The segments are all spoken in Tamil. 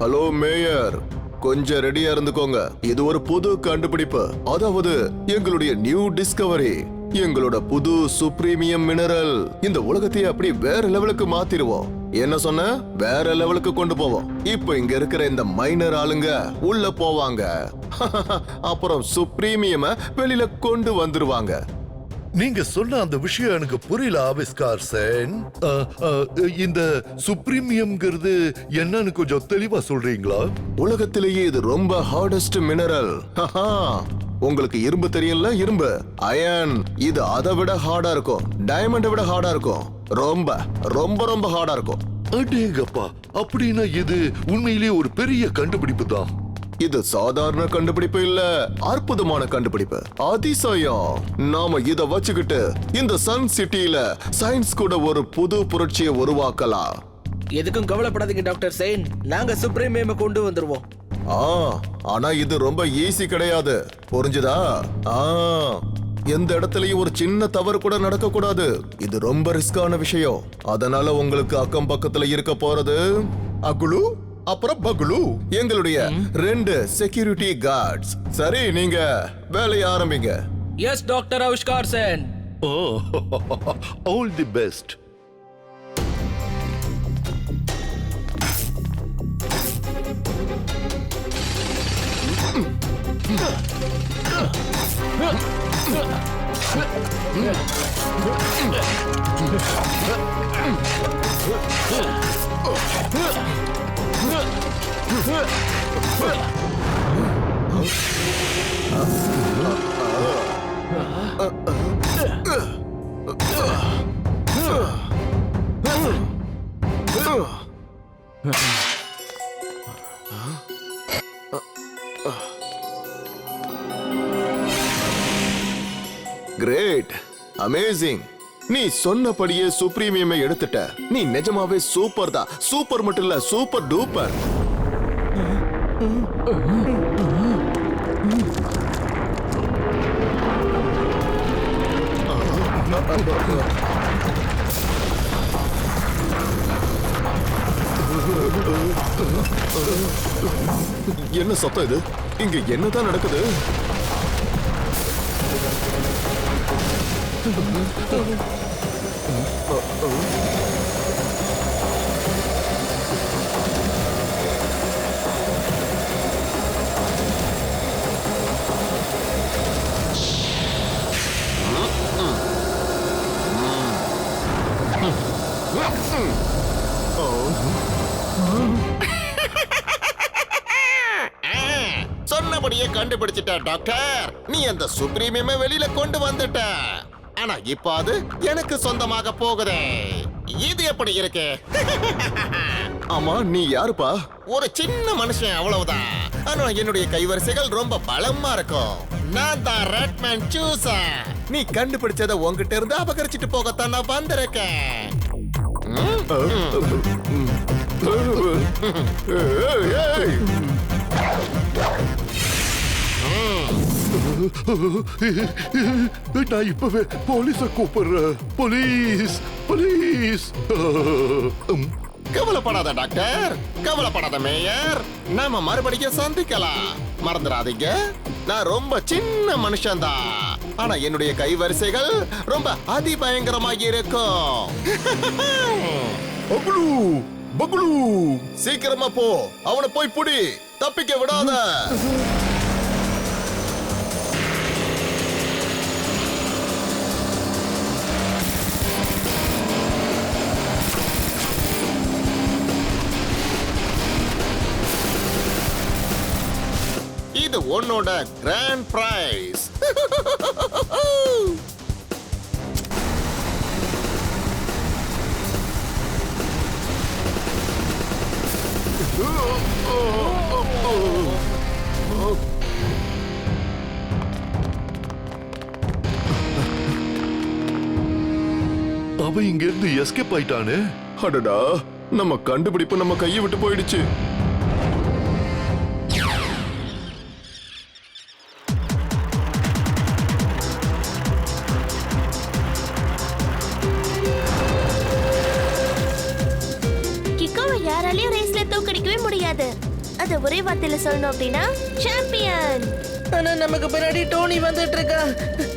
ஹலோ மேயர், கொஞ்சம் ரெடியா இருந்துக்கோங்க. இது ஒரு புது கண்டுபிடிப்பு, அதாவது எங்களுடைய நியூ டிஸ்கவரி, எங்களோட புது சுப்ரீமியம் மினரல். இந்த உலகத்தையே அப்படி வேற லெவலுக்கு மாத்திருவோம். என்ன சொன்ன? வேற லெவலுக்கு கொண்டு போவோம். இப்போ இங்க இருக்கிற இந்த மைனர் ஆளுங்க உள்ள போவாங்க. அப்புறம் சுப்ரீமியம் வெளியில கொண்டு வந்துருவாங்க. நீங்க சொன்ன அந்த விஷயம் எனக்கு புரியல ஆவிஸ்கார் சென். இந்த சுப்ரீமியம்ங்கிறது என்னன்னு கொஞ்சம் தெளிவா சொல்றீங்களா? உலகத்திலேயே இது ரொம்ப ஹார்டஸ்ட் மினரல். உங்களுக்கு இரும்பு தெரியல, இரும்பு அயன், இது அதை விட ஹார்டா இருக்கும். டைமண்டை விட ஹார்டா இருக்கும். ரொம்ப ரொம்ப ரொம்ப ஹார்டா இருக்கும். அடேங்கப்பா, அப்படின்னா இது உண்மையிலேயே ஒரு பெரிய கண்டுபிடிப்பு தான். இது சாதாரண கண்டுபிடிப்பு இல்ல, அற்புதமான கண்டுபிடிப்பு, அதிசயம். நாம இத வச்சுக்கிட்டு இந்த சன் சிட்டில சயின்ஸ் கூட ஒரு புது புரட்சியை உருவாக்கலாம். எதுக்கும் கவலைப்படாதீங்க டாக்டர் செயின், நாங்க சுப்ரீமியம் கொண்டு வந்துருவோம். ஆனா இது ரொம்ப ஈஸி கிடையாது, புரிஞ்சுதா? எந்த இடத்துலயும் ஒரு சின்ன தவறு கூட நடக்க கூடாது. இது ரொம்ப ரிஸ்கான விஷயம். அதனால உங்களுக்கு அக்கம் பக்கத்துல இருக்க போறது அகுலு அப்புறம் பகுலு, எங்களுடைய 2 செக்யூரிட்டி கார்ட்ஸ். சரி, நீங்க வேலையை ஆரம்பிங்க. Yes doctor Avishkar Sen. All the best. Great, amazing. நீ சொன்னபடியே சுப்ரீமியமை எடுத்துட்ட. நீ நிஜமாவே சூப்பர் தான். சூப்பர் மட்டும் இல்ல, சூப்பர் டூப்பர். என்ன சத்தம் இது? இங்க என்னதான் நடக்குது? சொன்னபடியே கண்டுபிடிச்சிட்ட டாக்டர். நீ அந்த சுப்ரீமியமை வெளியில கொண்டு வந்துட்ட. ஆனா இப்ப அது எனக்கு சொந்தமாக போகுதே. இது எப்படி இருக்கு? ஆமா, நீ யாருப்பா? ஒரு சின்ன மனுஷன், அவ்வளவுதான். ஆனா என்னுடைய கைவரிசைகள் ரொம்ப பலமா இருக்கும். நான் தான் ரெட்மேன் சூசர். நீ கண்டுபிடிச்சத உன்கிட்ட இருந்து அபகரிச்சிட்டு போகத்தான் நான் வந்திருக்கேன். நான் இப்பவே போலீஸ கூப்பிடுறேன். Police, police. கவலைப்படாத டாக்டர், கவலைப்படாத மேயர். நாம மறுபடியும் சந்திக்கலாம். மறந்துடாதீங்க, நான் ரொம்ப சின்ன மனுஷன்தான். ஆனா என்னுடைய கைவரிசைகள் ரொம்ப அதிபயங்கரமாக இருக்கும். பகுலு, பகுலு, சீக்கிரமா போ. அவனை போய் புடி, தப்பிக்க விடாத. இது உன்னோட கிராண்ட் பிரைஸ். அவன் இங்க இருந்து எஸ்கேப் ஆயிட்டானே. அடடா, நம்ம கண்டுபிடிப்பு நம்ம கையை விட்டு போயிடுச்சு. கிக்கோவை யாராலையும் ரேஸ்ல தோக்கடிக்கவே முடியாது. அது ஒரே வார்த்தையில சொல்லணும் அப்படின்னா சாம்பியன். ஆனா நமக்கு பின்னாடி டோனி வந்துட்டு இருக்கா,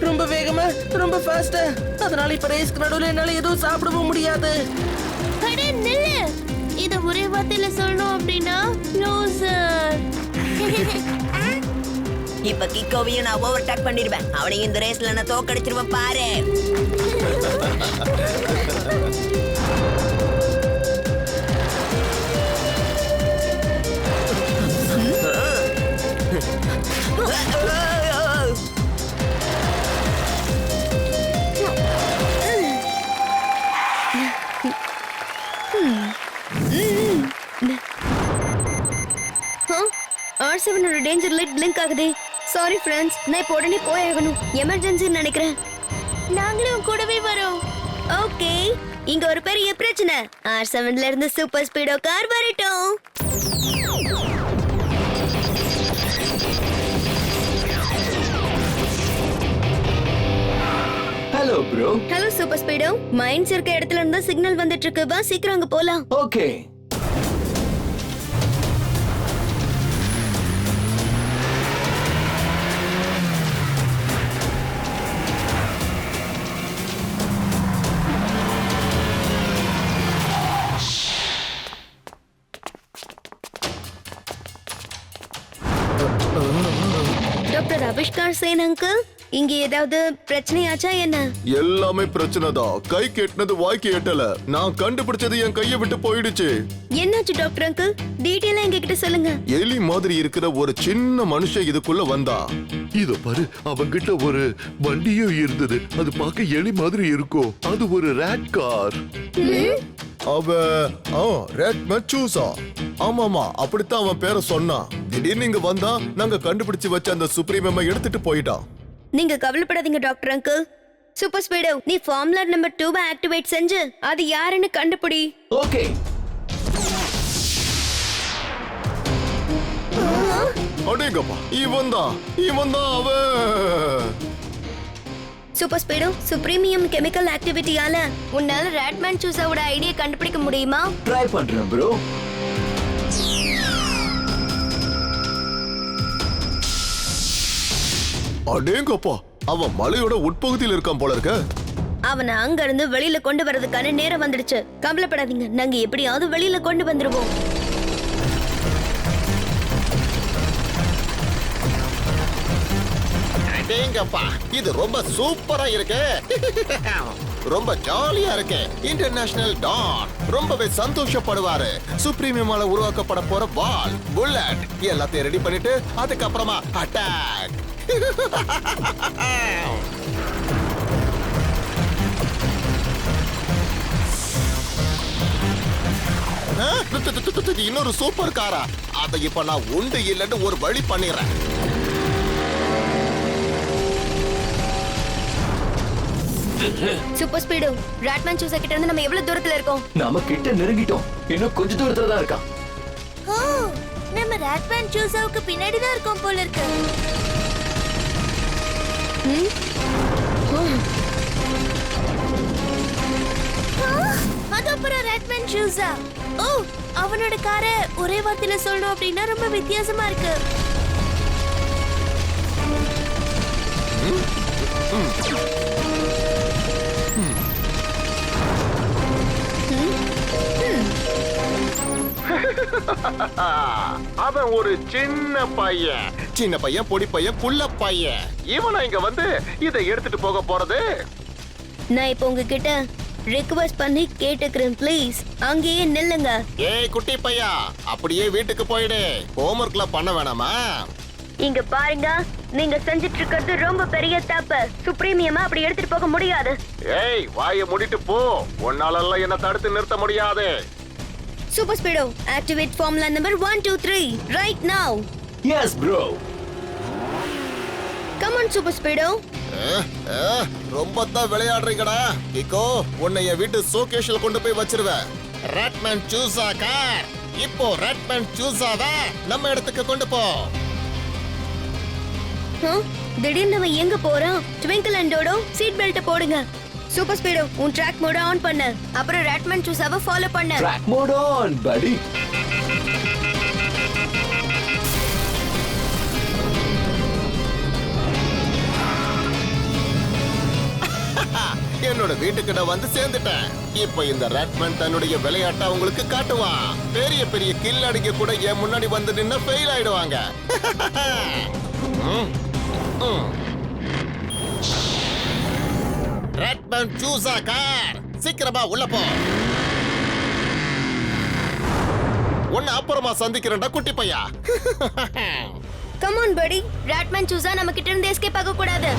ரொம்ப வேகமா, ரொம்ப ஃபாஸ்டா. அதனால இப்ப ரேஸ்க்கு நடுவுல என்னால எதுவும் சாப்பிடவும் முடியாது. அட நில்லு. இது ஒரே வார்த்தையில சொல்லணும் அப்படின்னா லூசர். இப்ப கிக்கோவையும் நான் ஓவர்டேக் பண்ணிடுவேன். அவனையும் இந்த ரேஸ்ல நான் தோக்கடிச்சிருவேன் பாரு. R7 ஓட டேஞ்சர் லைட் பிளிங்க் ஆகுதே. சாரி ஃப்ரெண்ட்ஸ், நான் இப்போ உடனே போய் ஆகணும். எமர்ஜென்சின்னு நினைக்கிறேன். நாங்களும் கூடவே வரோம். ஓகே, இங்க ஒரு பெரிய பிரச்சனை. R7ல இருந்து சூப்பர் ஸ்பீடோ கார் வரட்டும். Hello bro. Hello super Speedo. Minds இருக்க இடத்துல இருந்து சிக்னல் வந்துட்டு இருக்கு. வா சீக்கிரம் அங்க போலாம். ஓகே. டாக்டர் அபிஷ்கார் சேன் அங்கிள், இங்க ஏதாவது பிரச்சனையாச்சா என்ன? எல்லாமே பிரச்சனைதான். கை கெட்டினது வாய்க்கு எட்டல. நான் கண்டுபிடிச்சது என் கையை விட்டு போயிடுச்சு. என்னாச்சு டாக்டர் அங்கிள்? டீடைலா எங்க கிட்ட சொல்லுங்க. எலி மாதிரி இருக்கிற ஒரு சின்ன மனுஷன் இதுக்குள்ள வந்தா. இத பாரு, அவங்கிட்ட ஒரு வண்டியும் இருந்தது. அது பார்க்க எலி மாதிரி இருக்கும். அது ஒரு ரேட் கார். ரெட் மெச்சூசா. ஆமாமா, அப்படித்தான் அவன் பேரை சொன்னான். திடீர்னு இங்க வந்தா நாங்க கண்டுபிடிச்சு வச்ச அந்த சுப்ரீம் எடுத்துட்டு போயிட்டான். நீங்க கவலைப்படாதீங்க டாக்டர் அங்கிள். சூப்பர் ஸ்பீடோ, நீ ஃபார்முலா நம்பர் 2 ஆக்டிவேட் செஞ்சு அது யாருன்னு கண்டுபிடி. ஓகே. அடேங்கப்பா, இவன் தான் அவன். சூப்பர் ஸ்பீடோ, சுப்ரீமியம் கெமிக்கல் ஆக்டிவிட்டியால உன்னால ராட்மேன் சூஸாவோட ஐடியா கண்டுபிடிக்க முடியுமா? ட்ரை பண்றேன் ப்ரோ. அடேங்கப்பா, அவன் மலையோட உட்பகுதியில் இருக்கான் போல இருக்க. அவனை அங்க இருந்து வெளியில கொண்டு வரதுக்கான நேரம் வந்துடுச்சு. கவலைப்படாதீங்க, நாங்க எப்படியாவது வெளியில கொண்டு வந்துருவோம். அடேங்கப்பா, இது ரொம்ப சூப்பரா இருக்கு. ரொம்ப ஜாலியா இருக்கு. இன்டர்நேஷனல் டான் ரொம்பவே சந்தோஷப்படுவாரு. சுப்ரீமியமால உருவாக்கப்பட போற பால், புல்லட் எல்லாத்தையும் ரெடி பண்ணிட்டு அதுக்கப்புறமா அட்டாக். இன்னொரு சூப்பர் காரா? அதை இப்ப நான் உண்டு இல்லன்னு ஒரு வழி பண்ணிடுறேன். சூப்பர் ஸ்பீடோ, ராட்மேன் சூஸா கிட்ட இருந்து நம்ம எவ்வளவு தூரத்துல இருக்கோம்? நாம கிட்ட நெருங்கிட்டோம். இன்னும் கொஞ்ச தூரத்துல தான் இருக்கான். ஓ, நம்ம ராட்மேன் சூஸாவுக்கு பின்னாடி தான் இருக்கோம் போல இருக்கு. அது அப்புறம் ராட்மேன் சூஸா. ஓ, அவனோட காரை ஒரே வார்த்தையில சொல்லணும் அப்படின்னா ரொம்ப வித்தியாசமா இருக்கு. அவன் ஒரு சின்ன பையன், பொடி பையன், குள்ள பையன். இவனா இங்க வந்து இதை எடுத்துட்டு போக போறது? நான் இப்போ உங்ககிட்ட ரிக்வெஸ்ட் பண்ணி கேட்டுக்கிறேன், ப்ளீஸ் அங்கேயே நில்லுங்க. ஏய் குட்டி பையா, அப்படியே வீட்டுக்கு போயிடு. ஹோம்வொர்க்ல பண்ண வேணாமா? இங்க பாருங்க, நீங்க செஞ்சிட்டு இருக்கிறது ரொம்ப பெரிய தப்பு. சுப்ரீமியமா அப்படி எடுத்துட்டு போக முடியாது. ஏய், வாயை மூடிட்டு போ. உன்னால எல்லாம் என்ன தடுத்து நிறுத்த முடியாது. Super Speedo, activate formula number 1 2 3 right now. Yes bro. Come on super Speedo. ரொம்ப தான் விளையாடுறீங்கடா. இக்கோ, உன்னை என் வீட்டு ஷோகேஸ்ல கொண்டு போய் வச்சிருவேன். ராட்மேன் சூஸா கார். இப்போ ராட்மேன் சூஸாவை நம்ம இடத்துக்கு கொண்டு போ. திடீர்னு அவன் எங்க போறான்? Twinkle and Toto, seat belt போடுங்க. சூப்பர் ஸ்பீடோ, உன் ட்ராக் மோட ஆன் பண்ணு. அப்புறம் ராட்மேன் சூஸாவை ஃபாலோ பண்ணு. ட்ராக் மோட் ஆன் படி. என்னோட வீட்டுக்கிட்ட வந்து சேர்ந்துட்டேன். இப்ப இந்த ரேட்மேன் தன்னுடைய விளையாட்டை உங்களுக்கு காட்டுவான். பெரிய பெரிய கில்லாடிங்க கூட என் முன்னாடி வந்து நின்னு ஃபெயில் ஆயிடுவாங்க. ரேட்மேன் சூசா கார், சீக்கிரமா உள்ள போ. உன்னை அப்புறமா சந்திக்கிறேன்டா குட்டி பையா. கம் ஆன் படி, ராட்மேன் சூசா நம்ம கிட்ட இருந்து எஸ்கேப் ஆக கூடாது.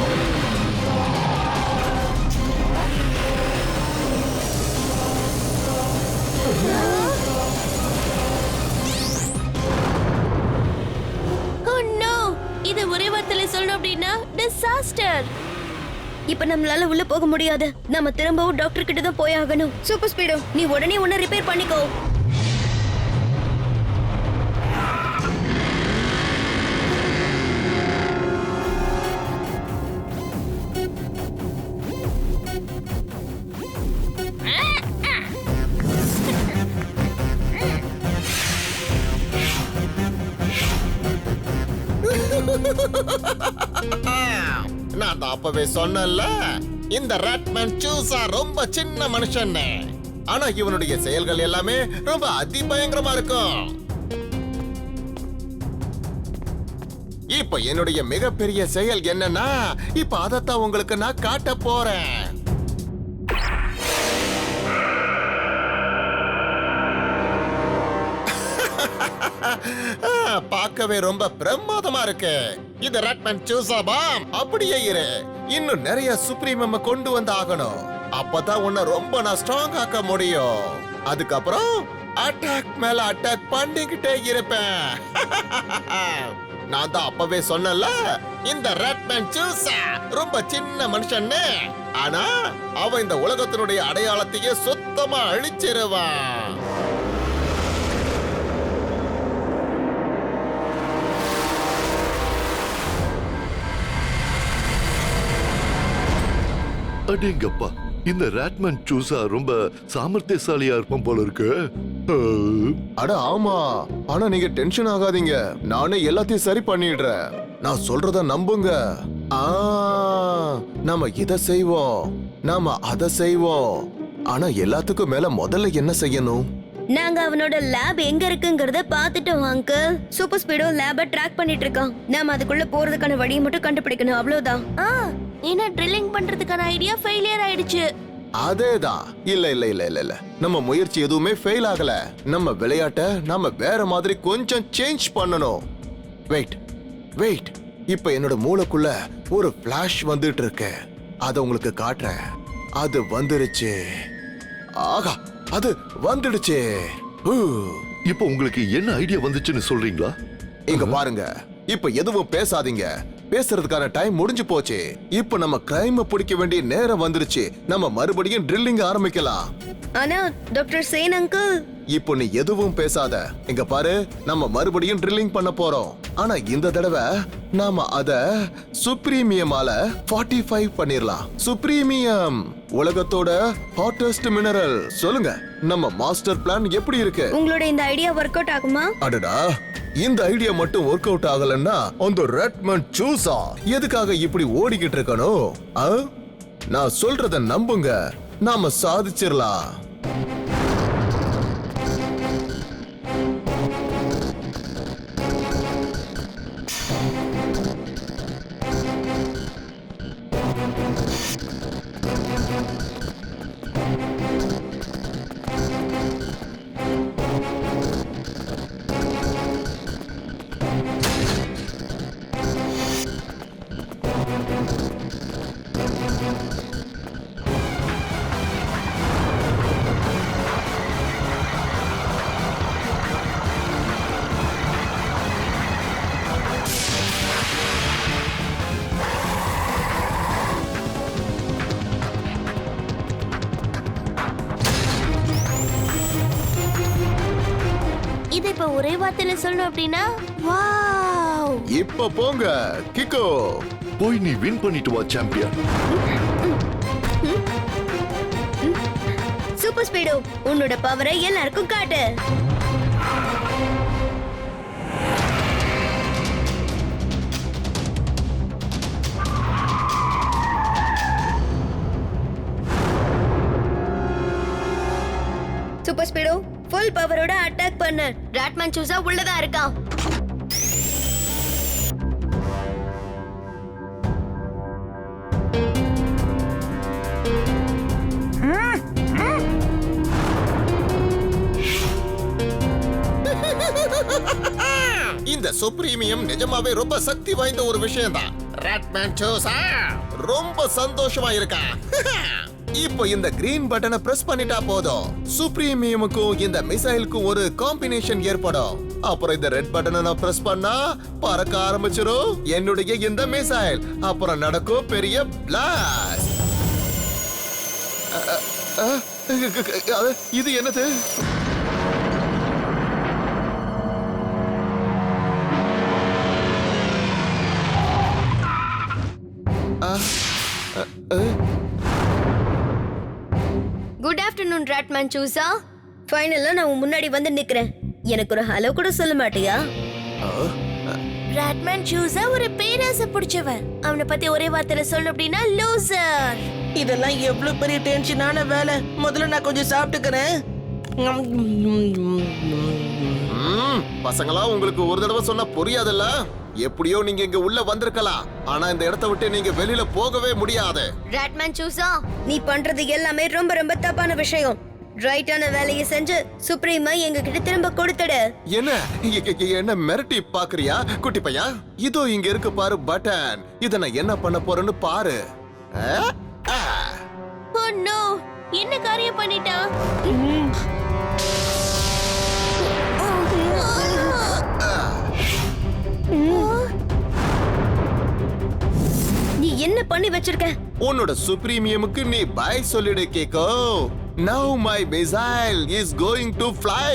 Oh no, இது ஒரே வார்த்தையில சொல்லணும் அப்படின்னா டிசாஸ்டர். இப்ப நம்மளால உள்ள போக முடியாது. நம்ம திரும்பவும் டாக்டர் கிட்ட தான் போய் ஆகணும். சூப்பர் ஸ்பீடோ, நீ உடனே உன்னை ரிப்பேர் பண்ணிக்கோ. நான் தான் அப்பவே சொன்னேன்ல, இந்த ரேட்மேன் சூசா ரொம்ப சின்ன மனுஷன். ஆனா இவனுடைய செயல்கள் எல்லாமே ரொம்ப அதிபயங்கரமா இருக்கும். இப்ப என்னுடைய மிகப்பெரிய செயல் என்னன்னா, இப்ப அதத்தான் உங்களுக்கு நான் காட்ட போறேன். பார்க்கவே ரொம்ப பிரமாதமா இருக்கு. இது ரேட்மேன் சூசா பாம். அப்படியே இரு, இன்னும் நிறைய சுப்ரீமம் கொண்டு வந்து ஆகணும். அப்பதான் உன்னை ரொம்ப நான் ஸ்ட்ராங் ஆக்க முடியும். அதுக்கப்புறம் அட்டாக் மேல அட்டாக் பண்ணிக்கிட்டே இருப்பேன். நான் தான் அப்பவே சொன்னல, இந்த ரேட்மேன் சூசா ரொம்ப சின்ன மனுஷன். ஆனா அவன் இந்த உலகத்தினுடைய அடையாளத்தையே சுத்தமா அழிச்சிருவான். அடேங்கப்பா, இந்த ரேட்மேன் சூசா ரொம்ப சாமர்த்தியசாலியா இருப்பான் போல இருக்கு. அட ஆமா, ஆனா நீங்க டென்ஷன் ஆகாதீங்க, நானே எல்லாத்தையும் சரி பண்ணிடுறேன். நான் சொல்றத நம்புங்க. நாம இத செய்வோம், நாம அத செய்வோம். ஆனா எல்லாத்துக்கும் மேல முதல்ல என்ன செய்யணும்? நாங்க அவனோட லேப் எங்க இருக்குங்கறத பாத்துட்டோம் அங்கிள். சூப்பர் ஸ்பீடோ லேப ட்ராக் பண்ணிட்டு இருக்கான். நாம அதுக்குள்ள போறதுக்கான வழியை மட்டும் கண்டுபிடிக்கணும், அவ்வளவுதான். ஏன்னா ட்ரில்லிங் பண்றதுக்கான ஐடியா ஃபெயிலியர் ஆயிடுச்சு. அதேதான். இல்ல இல்ல இல்ல இல்ல இல்ல, நம்ம முயற்சி எதுவுமே ஃபெயில் ஆகல. நம்ம விளையாட்ட நாம வேற மாதிரி கொஞ்சம் சேஞ்ச் பண்ணணும். வெயிட் வெயிட், இப்ப என்னோட மூளைக்குள்ள ஒரு ஃபிளாஷ் வந்துட்டு இருக்கு. அத உங்களுக்கு காட்டுறேன். அது வந்துருச்சு. ஆகா, அது வந்துடுச்சு. இப்போ உங்களுக்கு என்ன ஐடியா வந்துச்சுன்னு சொல்றீங்களா? இங்க பாருங்க, இப்ப எதுவும் பேசாதீங்க. பேசுறதுக்கான டைம் முடிஞ்சு போச்சு. இப்ப நம்ம கிரைம் பிடிக்க வேண்டிய நேரம் வந்துருச்சு. நம்ம மறுபடியும் ட்ரில்லிங் ஆரம்பிக்கலாம். ஆனா டாக்டர் சேன் அங்கிள், இப்போ நீ எதுவும் பேசாத. இங்க பாரு, நம்ம மறுபடியும் ட்ரில்லிங் பண்ண போறோம். ஆனா இந்த தடவை நாம அத சுப்ரீமியமால 45 பண்ணிரலாம். சுப்ரீமியம் உலகத்தோட ஹாட்டஸ்ட் மினரல். சொல்லுங்க, நம்ம மாஸ்டர் பிளான் எப்படி இருக்கு? உங்களோட இந்த ஐடியா ஒர்க் அவுட் ஆகுமா? அடடா, இந்த ஐடியா மட்டும் ஒர்க் அவுட் ஆகலன்னா அந்த ரேட்மேன் சூசா எதுக்காக இப்படி ஓடிக்கிட்டு இருக்கணும்? நான் சொல்றத நம்புங்க, நாம சாதிச்சிரலாம். இது இப்ப ஒரே வார்த்தையில சொல்லணும் அப்படின்னா வாவ். இப்ப போங்க கிக்கோ, போய் நீ வின் பண்ணிட்டு வா சாம்பியன். சூப்பர் ஸ்பீடோ, உன்னோட பவரை எல்லாருக்கும் காட்டு. ஸ்பீடோ ஃபுல் பவரோட அட்டாக் பண்ணு. ராட்மேன் சூசா உள்ளதா இருக்கான். இந்த சுப்ரீமியம் நிஜமாவே ரொம்ப சக்தி வாய்ந்த ஒரு விஷயம் தான். ராட்மேன் சூசா ரொம்ப சந்தோஷமா இருக்கா. இப்போ இந்த கிரீன் பட்டனை பிரஸ் பண்ணிட்டா போதும், சுப்ரீமியமுக்கும் இந்த மிசைலுக்கும் ஒரு காம்பினேஷன் ஏற்படும். அப்புறம் இந்த ரெட் பட்டனை நான் பிரஸ் பண்ணா பறக்க ஆரம்பிச்சிரும் என்னுடைய இந்த மிசைல். அப்புறம் நடக்கும் பெரிய பிளாஸ்ட். இது என்னது? Good afternoon Rodman Sousa. ஃபைனலா நான் உன் முன்னாடி வந்து நிக்கிறேன். எனக்கு ஒரு ஹலோ கூட சொல்ல மாட்டியா? ராட்மேன் சூசா ஒரு பேராசை பிடிச்சவன். அவனை பத்தி ஒரே வார்த்தையில சொல்லணும் அப்படின்னா லூசர். இதெல்லாம் எவ்வளவு பெரிய டென்ஷனான வேலை. முதல்ல நான் கொஞ்சம் சாப்பிட்டுக்கிறேன். பசங்களா, உங்களுக்கு ஒரு தடவை சொன்னா புரியாதுல்ல? எப்படியோ நீங்க இங்க உள்ள வந்திருக்கலாம், ஆனா இந்த இடத்தை விட்டு நீங்க வெளியில போகவே முடியாது. ராட்மேன் சூசா, நீ பண்றது எல்லாமே ரொம்ப ரொம்ப தப்பான விஷயம். ரைட்டான வேலையை செஞ்சு சுப்ரீமா எங்க கிட்ட திரும்ப கொடுத்துடு. என்ன மிரட்டி பாக்குறியா குட்டி பையா? இதோ இங்க இருக்கு பாரு பட்டன். இத நான் என்ன பண்ண போறேன்னு பாரு. ஓ நோ, என்ன காரியம் பண்ணிட்டா? நீ என்ன பண்ணி வச்சிருக்க? உன்னோட சுப்ரீமியமுக்கு நீ பை சொல்லிடு கேக்கோ. Now my missile is going to fly.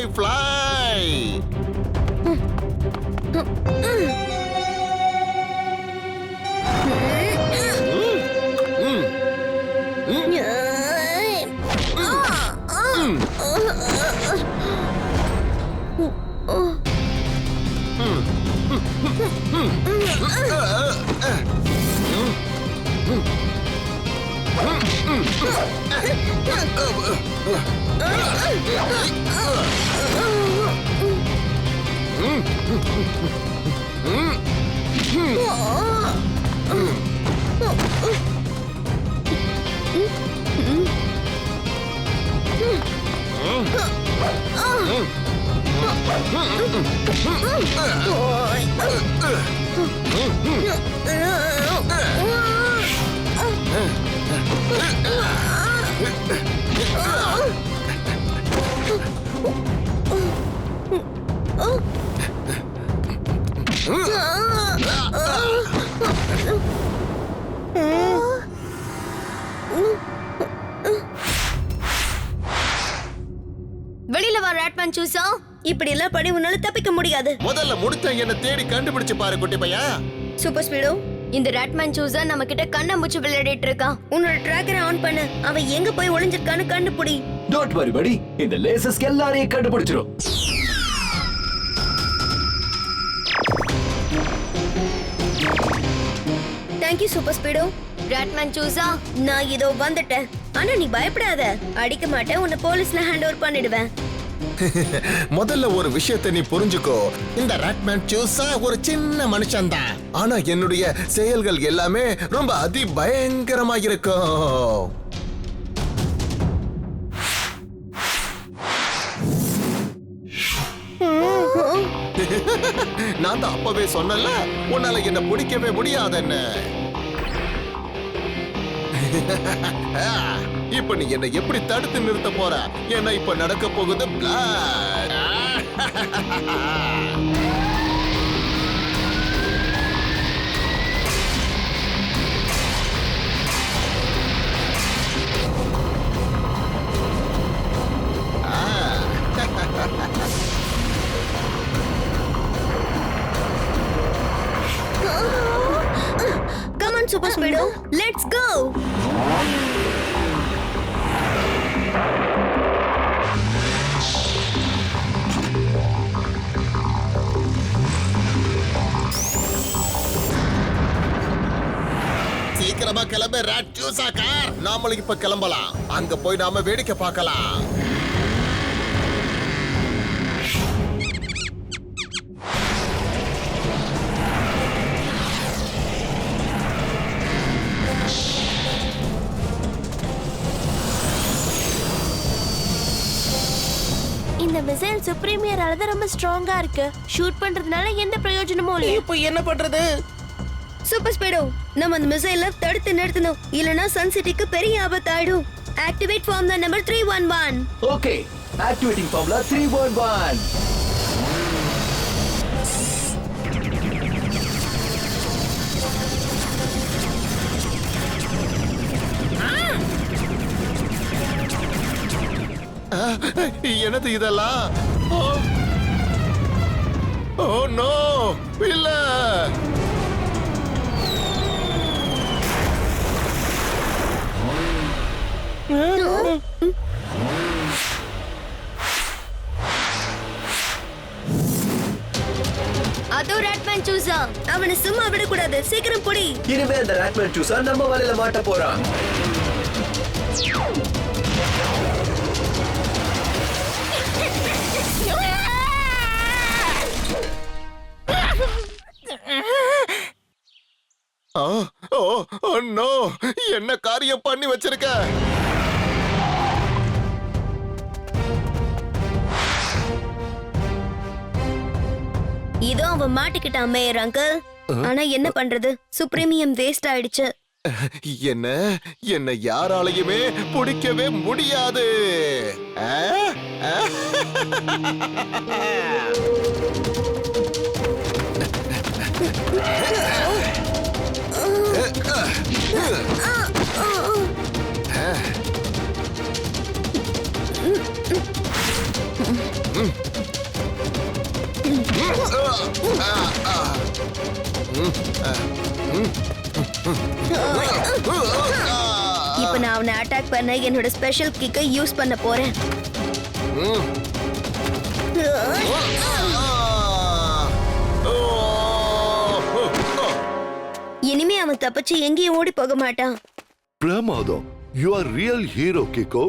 வெளியில வா ராட்மேன் சூசா. இப்படி எல்லாம் பண்ணி உன்னால தப்பிக்க முடியாது. முதல்ல முடிச்ச என்ன தேடி கண்டுபிடிச்சு பாரு குட்டி பையா. சூப்பர் ஸ்பீடோ, இந்த ராட்மேன் சூசா நம்ம கிட்ட கண்ணாமூச்சி விளையாடிட்டு இருக்கான். உன்னோட ட்ராக்கரை ஆன் பண்ணு. அவன் எங்க போய் ஒளிஞ்சிருக்கான்னு கண்டுபிடி. டோன்ட் வரி படி, இந்த லேசர்ஸ் எல்லாரையும் கண்டுபிடிச்சிரும். Thank you super Speedo. Rodman Sousa, நான் இதோ வந்துட்டேன். ஆனா நீ பயப்படாத, அடிக்க மாட்டேன். உன்னை போலீஸ்ல ஹேண்ட் ஓவர் பண்ணிடுவேன். முதல்ல ஒரு விஷயத்தை நீ புரிஞ்சுக்கோ. இந்த ராட்மேன் சூசா ஒரு சின்ன மனுஷன் தான், ஆனா என்னுடைய செயல்கள் எல்லாமே ரொம்ப அதி பயங்கரமா இருக்கும். நான் தான் அப்பவே சொன்னல, உன்னால என்ன பிடிக்கவே முடியாதுன்னு. இப்ப நீ என்ன எப்படி தடுத்து நிறுத்த போற? ஏன்னா இப்ப நடக்க போகுது blast. Come on Super Speedo, let's go. சீக்கிரமா கிளம்பு ராட் சூசா கார். நாமளும் இப்ப கிளம்பலாம். அங்க போய் நாம வேடிக்கை பார்க்கலாம். சுப்ரீமியர் தான் ரொம்ப ஸ்ட்ராங்கா இருக்கு ஷூட் பண்றதுனால எந்த பிரயோஜனமும் இல்ல இப்போ என்ன பண்றது? சூப்பர் ஸ்பீடோ நம்ம அந்த மிசைல தடுத்து நிறுத்தணும் இல்லனா சன் சிட்டிக்கு பெரிய ஆபத்து ஆயிடும் activate formula number 311 okay, activating formula 311. என்னது இதெல்லாம்? ஓ நோ, இல்ல. அதோ ராட்மேன் சூசா அவனை சும்மா விடக்கூடாது சீக்கிரம் புடி இனிமே அந்த ராட்மேன் சூசா நம்ம வலையில மாட்ட போறான். ஓ நோ, என்ன காரியம் பண்ணி வச்சிருக்க? இதோ அவன் மாட்டிக்கிட்டான் மேயர் அங்கிள் ஆனா என்ன பண்றது சுப்ரீமியம் வேஸ்ட் ஆயிடுச்சு என்ன யாராலையுமே பிடிக்கவே முடியாது. ஆ? ஆ? இப்ப நான் அவனை அட்டாக் பண்ண என்னோட ஸ்பெஷல் கிக்கை யூஸ் பண்ண போறேன் இனிமே அவன் தப்பிச்சு எங்கேயும் ஓடி போக மாட்டான் பிரமாதம். You are real hero கிக்கோ.